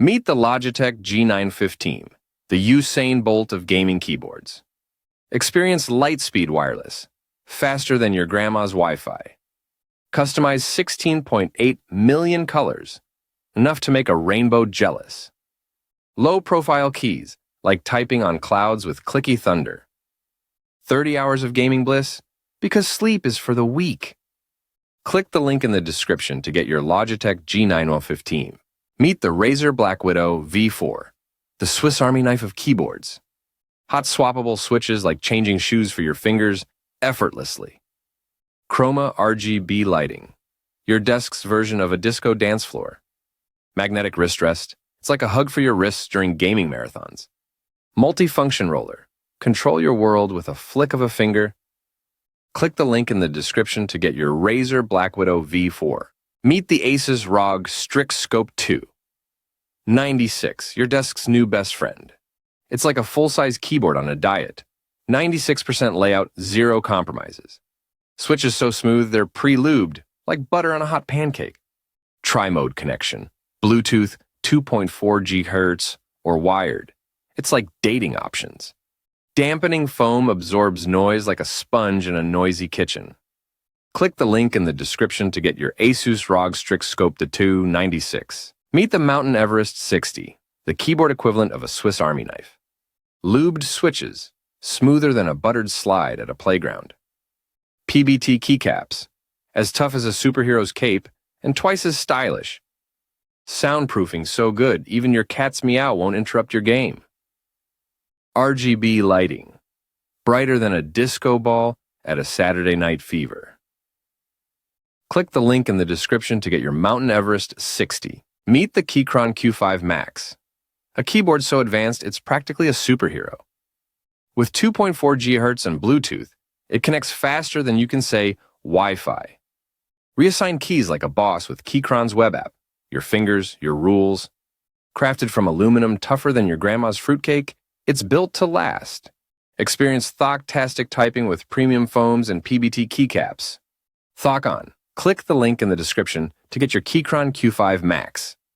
Meet the Logitech G915, the Usain Bolt of gaming keyboards. Experience LIGHTSPEED wireless, faster than your grandma's Wi-Fi. Customize 16.8 million colors, enough to make a rainbow jealous. Low-profile keys, like typing on clouds with clicky thunder. 30 hours of gaming bliss, because sleep is for the weak. Click the link in the description to get your Logitech G915. Meet the Razer BlackWidow V4, the Swiss Army knife of keyboards. Hot-Swappable switches like changing shoes for your fingers effortlessly. Chroma RGB lighting, your desk's version of a disco dance floor. Magnetic wrist rest, it's like a hug for your wrists during gaming marathons. Multifunction roller, control your world with a flick of a finger. Click the link in the description to get your Razer BlackWidow V4. Meet the ASUS ROG Strix Scope 2. 96, your desk's new best friend. It's like a full-size keyboard on a diet. 96% layout, zero compromises. Switches so smooth they're pre-lubed, like butter on a hot pancake. Tri-mode connection, Bluetooth, 2.4 GHz, or wired. It's like dating options. Dampening foam absorbs noise like a sponge in a noisy kitchen. Click the link in the description to get your ASUS ROG Strix Scope 2 96. Meet the Mountain Everest 60, the keyboard equivalent of a Swiss Army knife. Lubed switches, smoother than a buttered slide at a playground. PBT keycaps, as tough as a superhero's cape and twice as stylish. Soundproofing so good, even your cat's meow won't interrupt your game. RGB lighting, brighter than a disco ball at a Saturday Night Fever. Click the link in the description to get your Mountain Everest 60. Meet the Keychron Q5 Max, a keyboard so advanced it's practically a superhero. With 2.4 GHz and Bluetooth, it connects faster than you can say Wi-Fi. Reassign keys like a boss with Keychron's web app, your fingers, your rules. Crafted from aluminum tougher than your grandma's fruitcake, it's built to last. Experience Thok-tastic typing with premium foams and PBT keycaps. Thok on. Click the link in the description to get your Keychron Q5 Max.